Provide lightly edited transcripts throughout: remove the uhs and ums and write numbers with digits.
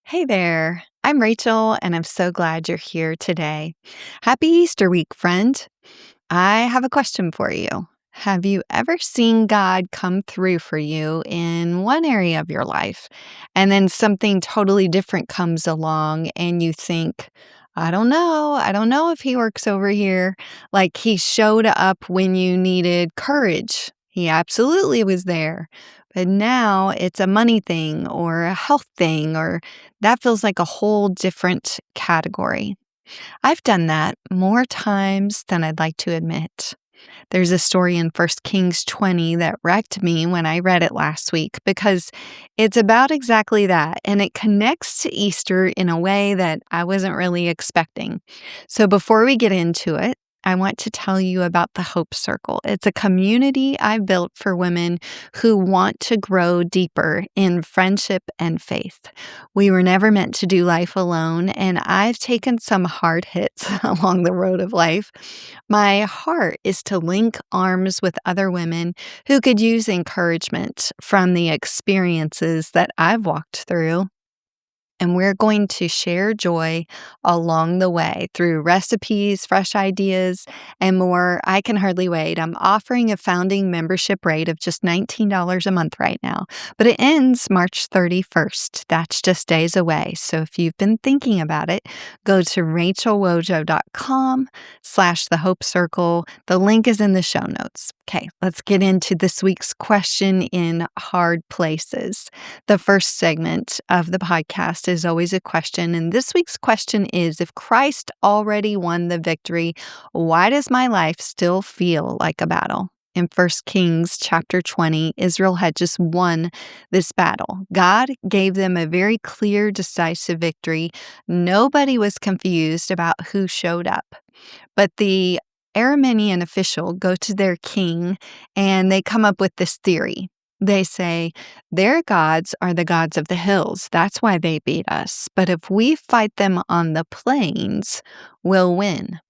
Hey there, I'm Rachel, and I'm so glad you're here today. Happy Easter week, friend. I have a question for you. Have you ever seen God come through for you in one area of your life, and then something totally different comes along, and you think, I don't know if he works over here. Like he showed up when you needed courage. He absolutely was there. But now it's a money thing or a health thing, or that feels like a whole different category. I've done that more times than I'd like to admit. There's a story in First Kings 20 that wrecked me when I read it last week because it's about exactly that, and it connects to Easter in a way that I wasn't really expecting. So before we get into it, I want to tell you about the Hope Circle. It's a community I've built for women who want to grow deeper in friendship and faith. We were never meant to do life alone, and I've taken some hard hits along the road of life. My heart is to link arms with other women who could use encouragement from the experiences that I've walked through. And we're going to share joy along the way through recipes, fresh ideas, and more. I can hardly wait. I'm offering a founding membership rate of just $19 a month right now, but it ends March 31st. That's just days away. So if you've been thinking about it, go to rachelwojo.com/the Hope Circle. The link is in the show notes. Okay, let's get into this week's question in hard places. The first segment of the podcast is always a question, and this week's question is, if Christ already won the victory, why does my life still feel like a battle? In First Kings chapter 20, Israel had just won this battle. God gave them a very clear, decisive victory. Nobody was confused about who showed up. But the Aramean official go to their king and they come up with this theory. They say, their gods are the gods of the hills. That's why they beat us. But if we fight them on the plains, we'll win.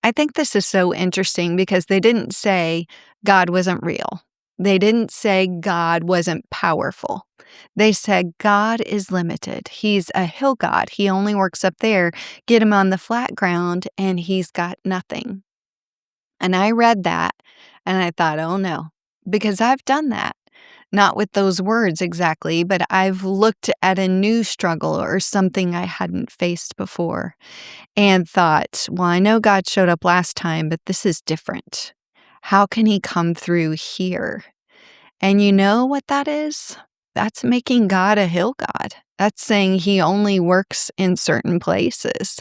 I think this is so interesting because they didn't say God wasn't real. They didn't say God wasn't powerful. They said God is limited. He's a hill god. He only works up there. Get him on the flat ground and he's got nothing. And I read that and I thought, oh no, because I've done that. Not with those words exactly, but I've looked at a new struggle or something I hadn't faced before and thought, well, I know God showed up last time, but this is different. How can he come through here? And you know what that is? That's making God a hill god. That's saying he only works in certain places.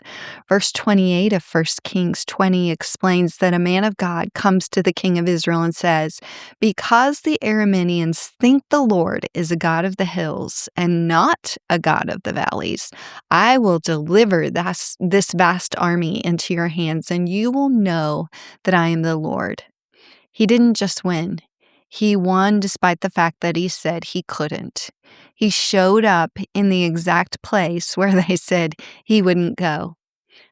Verse 28 of First Kings 20 explains that a man of God comes to the king of Israel and says, because the Arameans think the Lord is a God of the hills and not a God of the valleys, I will deliver this vast army into your hands, and you will know that I am the Lord. He didn't just win. He won despite the fact that he said he couldn't. He showed up in the exact place where they said he wouldn't go.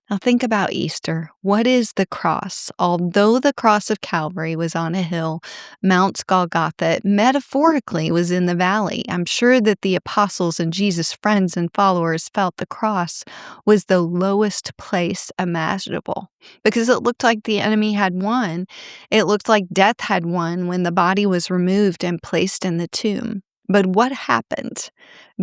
Now think about Easter. What is the cross? Although the cross of Calvary was on a hill, Mount Golgotha metaphorically was in the valley. I'm sure that the apostles and Jesus' friends and followers felt the cross was the lowest place imaginable because it looked like the enemy had won. It looked like death had won when the body was removed and placed in the tomb. But what happened?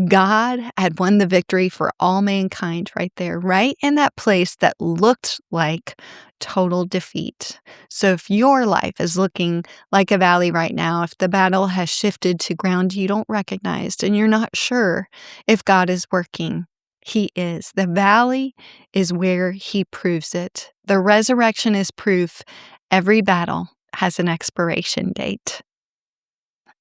God had won the victory for all mankind right there, right in that place that looked like total defeat. So if your life is looking like a valley right now, if the battle has shifted to ground you don't recognize and you're not sure if God is working, he is. The valley is where he proves it. The resurrection is proof every battle has an expiration date.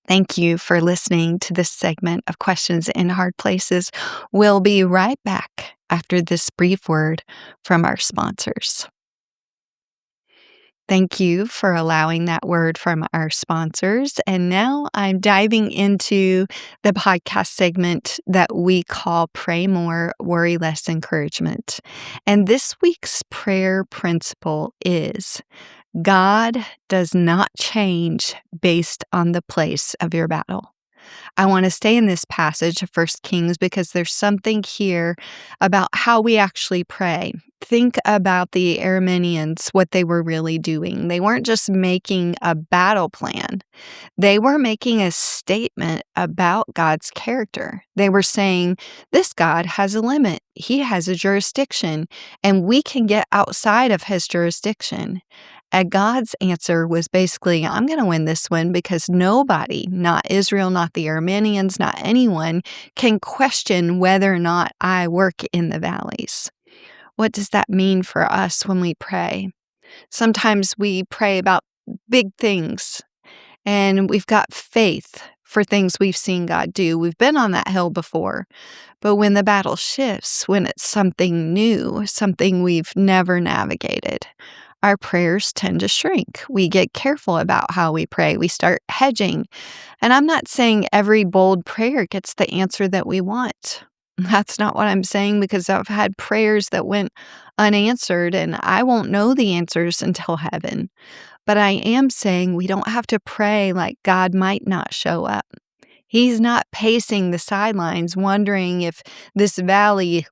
Thank you for listening to this segment of Questions in Hard Places. We'll be right back after this brief word from our sponsors. Thank you for allowing that word from our sponsors. And now I'm diving into the podcast segment that we call Pray More, Worry Less Encouragement. And this week's prayer principle is God does not change based on the place of your battle. I want to stay in this passage of First Kings because there's something here about how we actually pray. Think about the Arameans, what they were really doing. They weren't just making a battle plan. They were making a statement about God's character. They were saying, this God has a limit. He has a jurisdiction, and we can get outside of his jurisdiction. And God's answer was basically, I'm going to win this one because nobody, not Israel, not the Arameans, not anyone, can question whether or not I work in the valleys. What does that mean for us when we pray? Sometimes we pray about big things, and we've got faith for things we've seen God do. We've been on that hill before. But when the battle shifts, when it's something new, something we've never navigated, our prayers tend to shrink. We get careful about how we pray. We start hedging. And I'm not saying every bold prayer gets the answer that we want. That's not what I'm saying, because I've had prayers that went unanswered, and I won't know the answers until heaven. But I am saying we don't have to pray like God might not show up. He's not pacing the sidelines wondering if this valley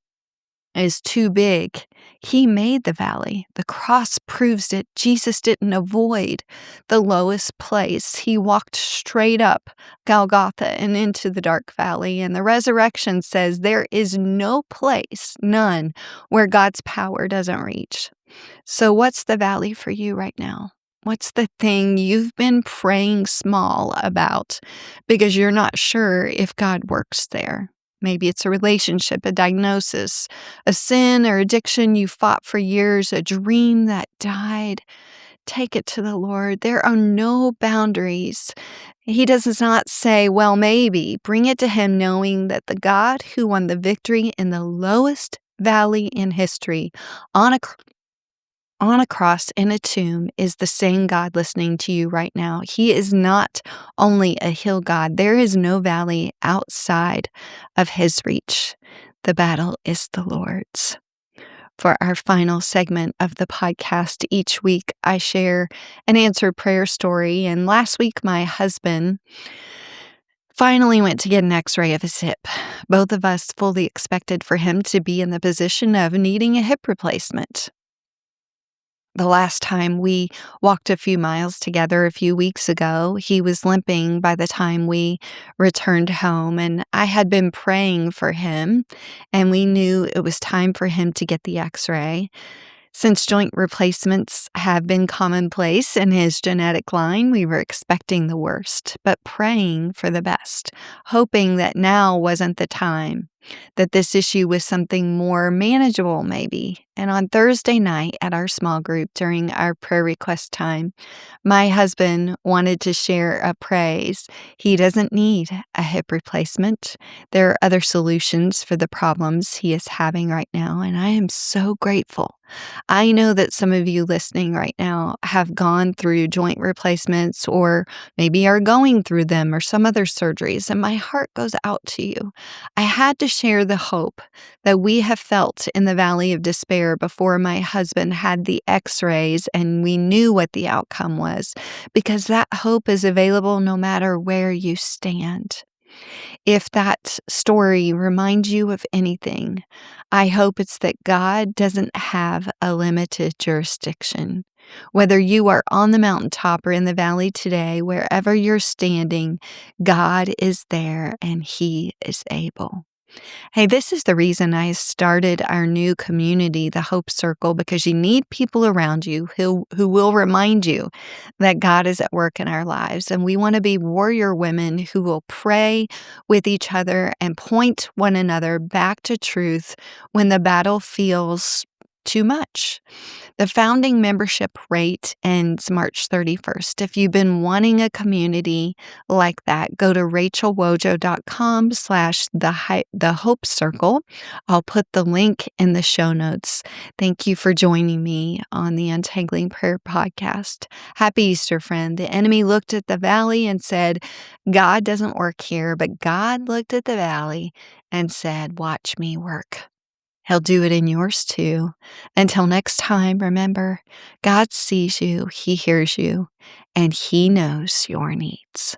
is too big. He made the valley. The cross proves it. Jesus didn't avoid the lowest place. He walked straight up Golgotha and into the dark valley. And the resurrection says there is no place, none, where God's power doesn't reach. So what's the valley for you right now? What's the thing you've been praying small about because you're not sure if God works there? Maybe it's a relationship, a diagnosis, a sin or addiction you fought for years, a dream that died. Take it to the Lord. There are no boundaries. He does not say, well, maybe. Bring it to him knowing that the God who won the victory in the lowest valley in history on a cross in a tomb is the same God listening to you right now. He is not only a hill God. There is no valley outside of his reach. The battle is the Lord's. For our final segment of the podcast each week, I share an answered prayer story. And last week, my husband finally went to get an x-ray of his hip. Both of us fully expected for him to be in the position of needing a hip replacement. The last time we walked a few miles together a few weeks ago, he was limping by the time we returned home, and I had been praying for him, and we knew it was time for him to get the x-ray. Since joint replacements have been commonplace in his genetic line, we were expecting the worst, but praying for the best, hoping that now wasn't the time, that this issue was something more manageable maybe. And on Thursday night at our small group during our prayer request time, my husband wanted to share a praise. He doesn't need a hip replacement. There are other solutions for the problems he is having right now, and I am so grateful. I know that some of you listening right now have gone through joint replacements or maybe are going through them or some other surgeries, and my heart goes out to you. I had to share the hope that we have felt in the valley of despair before my husband had the x-rays and we knew what the outcome was, because that hope is available no matter where you stand. If that story reminds you of anything, I hope it's that God doesn't have a limited jurisdiction. Whether you are on the mountaintop or in the valley today, wherever you're standing, God is there and He is able. Hey, this is the reason I started our new community, the Hope Circle, because you need people around you who will remind you that God is at work in our lives. And we want to be warrior women who will pray with each other and point one another back to truth when the battle feels too much. The founding membership rate ends March 31st. If you've been wanting a community like that, go to rachelwojo.com/the Hope Circle. I'll put the link in the show notes. Thank you for joining me on the Untangling Prayer podcast. Happy Easter, friend. The enemy looked at the valley and said, God doesn't work here, but God looked at the valley and said, watch me work. He'll do it in yours too. Until next time, remember, God sees you, He hears you, and He knows your needs.